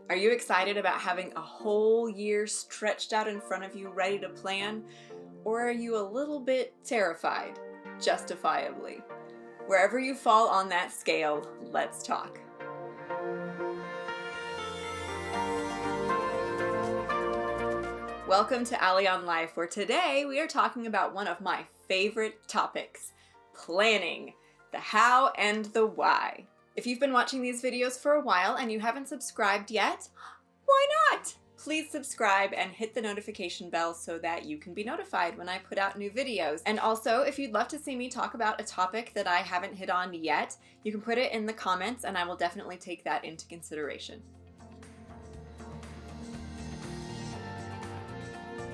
Are you excited about having a whole year stretched out in front of you ready to plan? Or are you a little bit terrified, justifiably? Wherever you fall on that scale, let's talk. Welcome to Allie on Life, where today we are talking about one of my favorite topics, planning, the how and the why. If you've been watching these videos for a while and you haven't subscribed yet, why not? Please subscribe and hit the notification bell so that you can be notified when I put out new videos. And also, if you'd love to see me talk about a topic that I haven't hit on yet, you can put it in the comments and I will definitely take that into consideration.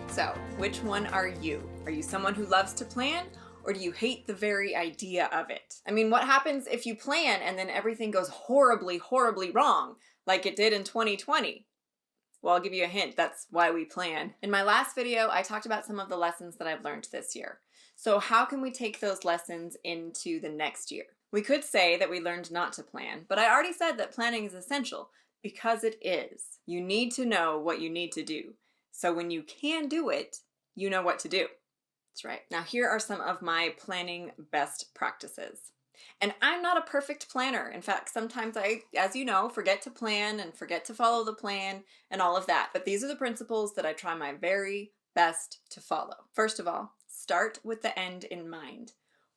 So, which one are you? Are you someone who loves to plan, or do you hate the very idea of it? I mean, what happens if you plan and then everything goes horribly, horribly wrong, like it did in 2020? Well, I'll give you a hint, that's why we plan. In my last video, I talked about some of the lessons that I've learned this year. So how can we take those lessons into the next year? We could say that we learned not to plan, but I already said that planning is essential, because it is. You need to know what you need to do. So when you can do it, you know what to do. That's right. Now here are some of my planning best practices. And I'm not a perfect planner. In fact, sometimes I, as you know, forget to plan and forget to follow the plan and all of that. But these are the principles that I try my very best to follow. First of all, start with the end in mind.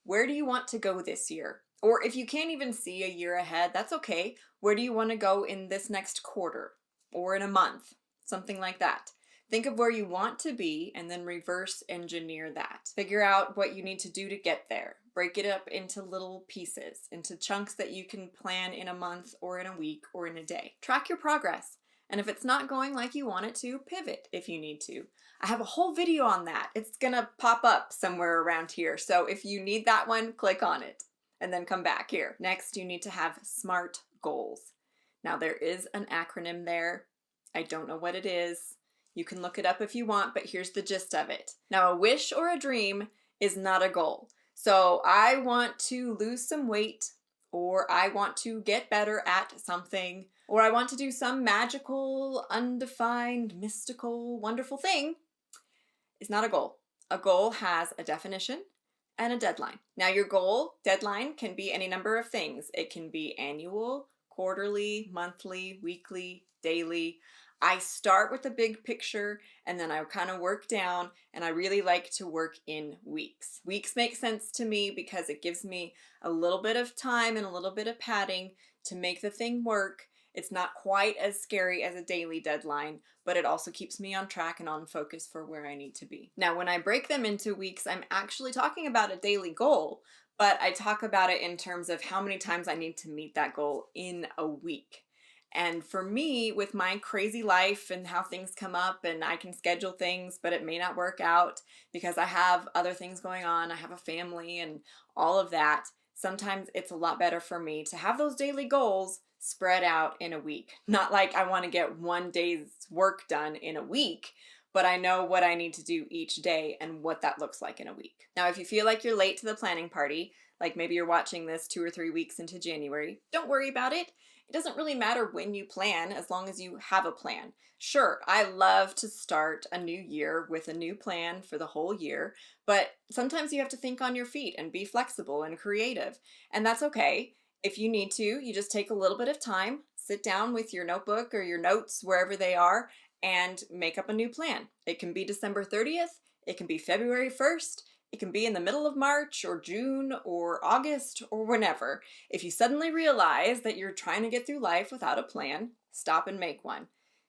Where do you want to go this year? Or if you can't even see a year ahead, that's okay. Where do you want to go in this next quarter or in a month? Something like that. Think of where you want to be and then reverse engineer that. Figure out what you need to do to get there. Break it up into little pieces, into chunks that you can plan in a month or in a week or in a day. Track your progress. And if it's not going like you want it to, pivot if you need to. I have a whole video on that. It's gonna pop up somewhere around here. So if you need that one, click on it and then come back here. Next, you need to have SMART goals. Now there is an acronym there. I don't know what it is. You can look it up if you want, but here's the gist of it. Now, a wish or a dream is not a goal. So I want to lose some weight, or I want to get better at something, or I want to do some magical, undefined, mystical, wonderful thing is not a goal. A goal has a definition and a deadline. Now, your goal deadline can be any number of things. It can be annual, quarterly, monthly, weekly, daily. I start with the big picture and then I kind of work down, and I really like to work in weeks. Weeks make sense to me because it gives me a little bit of time and a little bit of padding to make the thing work. It's not quite as scary as a daily deadline, but it also keeps me on track and on focus for where I need to be. Now, when I break them into weeks, I'm actually talking about a daily goal, but I talk about it in terms of how many times I need to meet that goal in a week. And for me, with my crazy life and how things come up, and I can schedule things, but it may not work out because I have other things going on. I have a family and all of that. Sometimes it's a lot better for me to have those daily goals spread out in a week. Not like I want to get one day's work done in a week, but I know what I need to do each day and what that looks like in a week. Now, if you feel like you're late to the planning party, like maybe you're watching this 2 or 3 weeks into January, don't worry about it. It doesn't really matter when you plan as long as you have a plan. Sure, I love to start a new year with a new plan for the whole year, but sometimes you have to think on your feet and be flexible and creative, and that's okay. If you need to, you just take a little bit of time, sit down with your notebook or your notes wherever they are, and make up a new plan. It can be December 30th, it can be February 1st, it can be in the middle of March or June or August or whenever. If you suddenly realize that you're trying to get through life without a plan, stop and make one.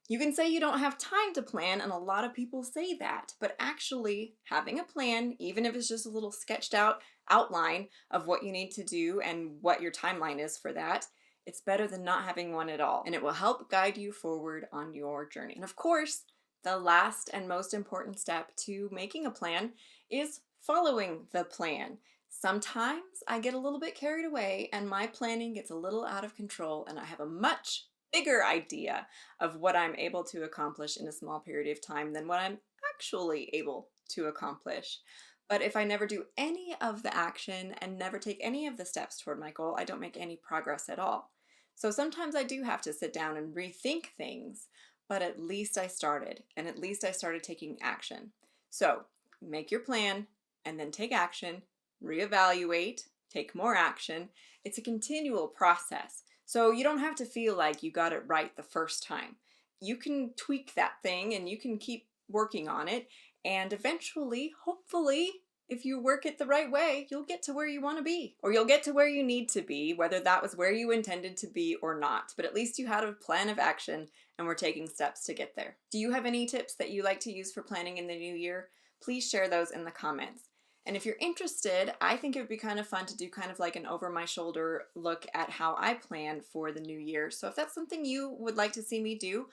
You can say you don't have time to plan, and a lot of people say that, but actually having a plan, even if it's just a little sketched out outline of what you need to do and what your timeline is for that, it's better than not having one at all, and it will help guide you forward on your journey. And of course, the last and most important step to making a plan is following the plan. Sometimes I get a little bit carried away and my planning gets a little out of control, and I have a much bigger idea of what I'm able to accomplish in a small period of time than what I'm actually able to accomplish. But if I never do any of the action and never take any of the steps toward my goal, I don't make any progress at all. So sometimes I do have to sit down and rethink things, but at least I started, and at least I started taking action. So make your plan and then take action, reevaluate, take more action. It's a continual process. So you don't have to feel like you got it right the first time. You can tweak that thing and you can keep working on it. And eventually, hopefully, if you work it the right way, you'll get to where you want to be, or you'll get to where you need to be, whether that was where you intended to be or not. But at least you had a plan of action and we're taking steps to get there. Do you have any tips that you like to use for planning in the new year? Please share those in the comments. And if you're interested, I think it would be kind of fun to do kind of like an over my shoulder look at how I plan for the new year. So if that's something you would like to see me do,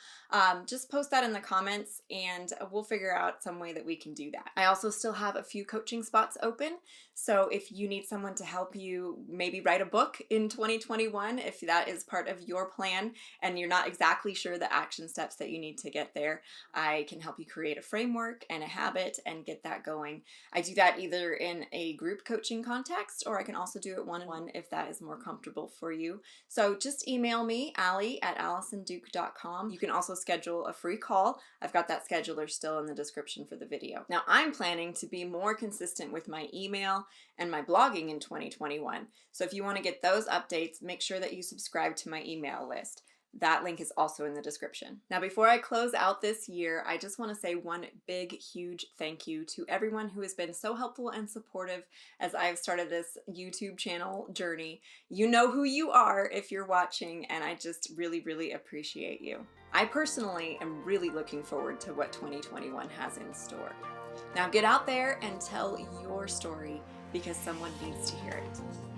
just post that in the comments and we'll figure out some way that we can do that. I also still have a few coaching spots open. So if you need someone to help you maybe write a book in 2021, if that is part of your plan and you're not exactly sure the action steps that you need to get there, I can help you create a framework and a habit and get that going. I do that either in a group coaching context, or I can also do it one-on-one if that is more comfortable for you. So just email me, Allie at AllisonDuke.com. You can also schedule a free call. I've got that scheduler still in the description for the video. Now I'm planning to be more consistent with my email and my blogging in 2021. So if you want to get those updates, make sure that you subscribe to my email list. That link is also in the description. Now, before I close out this year, I just want to say one big, huge thank you to everyone who has been so helpful and supportive as I've started this YouTube channel journey. You know who you are if you're watching, and I just really, really appreciate you. I personally am really looking forward to what 2021 has in store. Now get out there and tell your story because someone needs to hear it.